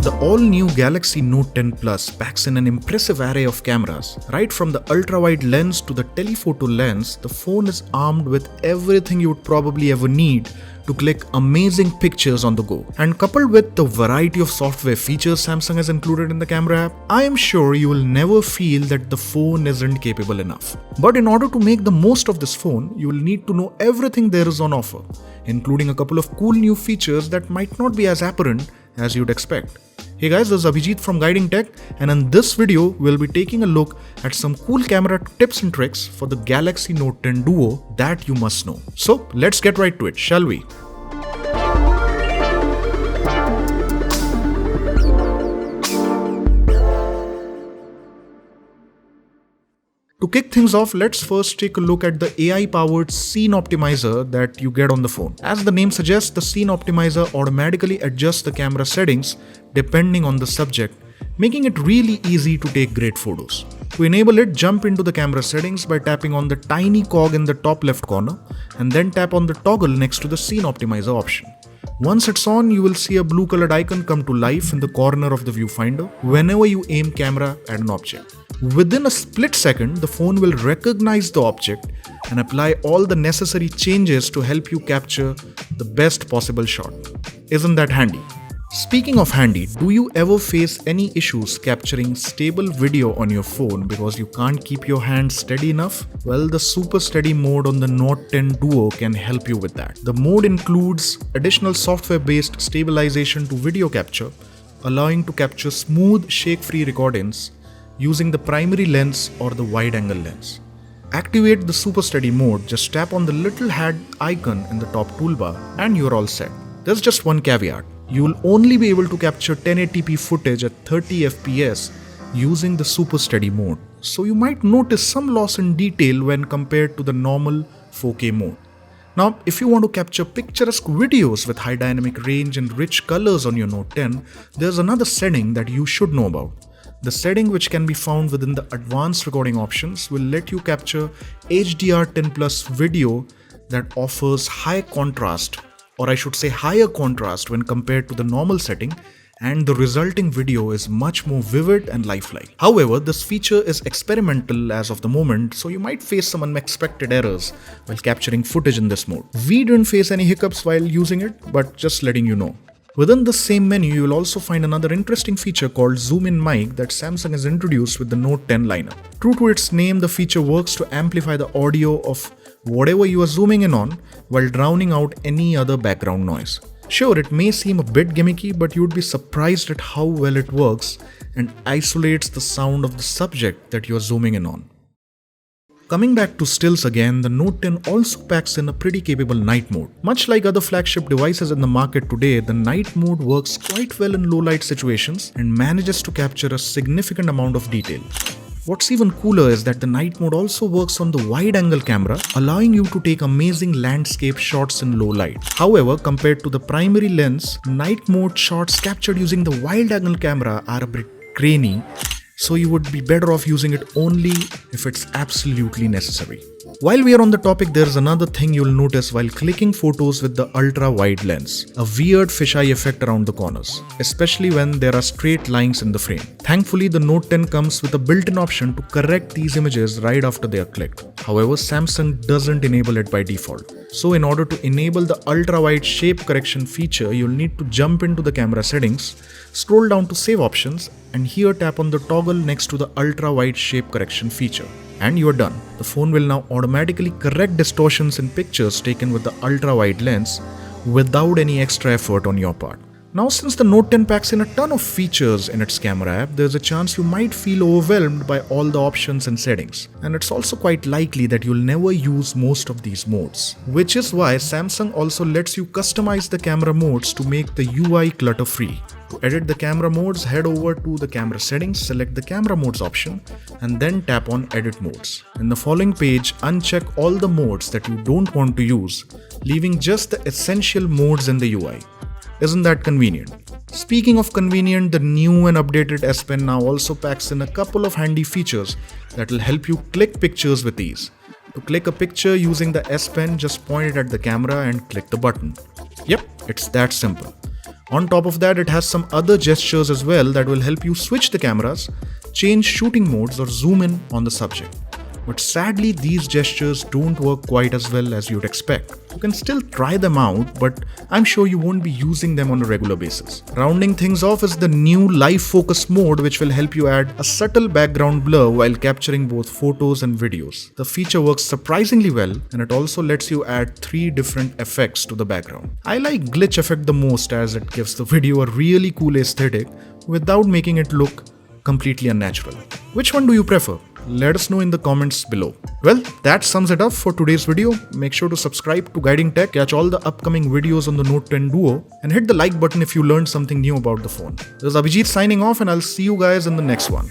The all-new Galaxy Note 10 Plus packs in an impressive array of cameras. Right from the ultra-wide lens to the telephoto lens, the phone is armed with everything you would probably ever need to click amazing pictures on the go. And coupled with the variety of software features Samsung has included in the camera app, I am sure you will never feel that the phone isn't capable enough. But in order to make the most of this phone, you will need to know everything there is on offer, including a couple of cool new features that might not be as apparent as you'd expect. Hey guys, this is Abhijit from Guiding Tech, and in this video, we'll be taking a look at some cool camera tips and tricks for the Galaxy Note 10 Duo that you must know. So let's get right to it, shall we? To kick things off, let's first take a look at the AI-powered scene optimizer that you get on the phone. As the name suggests, the scene optimizer automatically adjusts the camera settings depending on the subject, making it really easy to take great photos. To enable it, jump into the camera settings by tapping on the tiny cog in the top left corner and then tap on the toggle next to the scene optimizer option. Once it's on, you will see a blue colored icon come to life in the corner of the viewfinder whenever you aim camera at an object. Within a split second, the phone will recognize the object and apply all the necessary changes to help you capture the best possible shot. Isn't that handy? Speaking of handy, do you ever face any issues capturing stable video on your phone because you can't keep your hand steady enough? Well, the Super Steady mode on the Note 10 Duo can help you with that. The mode includes additional software-based stabilization to video capture, allowing to capture smooth, shake-free recordings using the primary lens or the wide-angle lens. Activate the Super Steady mode, just tap on the little hat icon in the top toolbar and you're all set. There's just one caveat. You will only be able to capture 1080p footage at 30 fps using the Super Steady mode, so you might notice some loss in detail when compared to the normal 4K mode. Now, if you want to capture picturesque videos with high dynamic range and rich colors on your Note 10, there's another setting that you should know about. The setting, which can be found within the advanced recording options, will let you capture HDR10+ video that offers high contrast, or I should say higher contrast when compared to the normal setting, and the resulting video is much more vivid and lifelike. However, this feature is experimental as of the moment, so you might face some unexpected errors while capturing footage in this mode. We didn't face any hiccups while using it, but just letting you know. Within the same menu, you will also find another interesting feature called Zoom In Mic that Samsung has introduced with the Note 10 lineup. True to its name, the feature works to amplify the audio of whatever you are zooming in on while drowning out any other background noise. Sure, it may seem a bit gimmicky, but you would be surprised at how well it works and isolates the sound of the subject that you are zooming in on. Coming back to stills again, the Note 10 also packs in a pretty capable night mode. Much like other flagship devices in the market today, the night mode works quite well in low light situations and manages to capture a significant amount of detail. What's even cooler is that the night mode also works on the wide-angle camera, allowing you to take amazing landscape shots in low light. However, compared to the primary lens, night mode shots captured using the wide-angle camera are a bit grainy, so you would be better off using it only if it's absolutely necessary. While we are on the topic, there's another thing you'll notice while clicking photos with the ultra-wide lens. A weird fisheye effect around the corners, especially when there are straight lines in the frame. Thankfully, the Note 10 comes with a built-in option to correct these images right after they are clicked. However, Samsung doesn't enable it by default. So in order to enable the ultra-wide shape correction feature, you'll need to jump into the camera settings, scroll down to save options, and here tap on the toggle next to the ultra-wide shape correction feature. And you are done. The phone will now automatically correct distortions in pictures taken with the ultra-wide lens without any extra effort on your part. Now, since the Note 10 packs in a ton of features in its camera app, there's a chance you might feel overwhelmed by all the options and settings. And it's also quite likely that you'll never use most of these modes. Which is why Samsung also lets you customize the camera modes to make the UI clutter-free. To edit the camera modes, head over to the camera settings, select the camera modes option, and then tap on edit modes. In the following page, uncheck all the modes that you don't want to use, leaving just the essential modes in the UI. Isn't that convenient? Speaking of convenient, the new and updated S Pen now also packs in a couple of handy features that will help you click pictures with ease. To click a picture using the S Pen, just point it at the camera and click the button. Yep, it's that simple. On top of that, it has some other gestures as well that will help you switch the cameras, change shooting modes, or zoom in on the subject. But sadly, these gestures don't work quite as well as you'd expect. You can still try them out, but I'm sure you won't be using them on a regular basis. Rounding things off is the new live focus mode, which will help you add a subtle background blur while capturing both photos and videos. The feature works surprisingly well, and it also lets you add 3 different effects to the background. I like glitch effect the most as it gives the video a really cool aesthetic without making it look completely unnatural. Which one do you prefer? Let us know in the comments below. Well, that sums it up for today's video. Make sure to subscribe to Guiding Tech, catch all the upcoming videos on the Note 10 Duo, and hit the like button if you learned something new about the phone. This is Abhijit signing off, and I'll see you guys in the next one.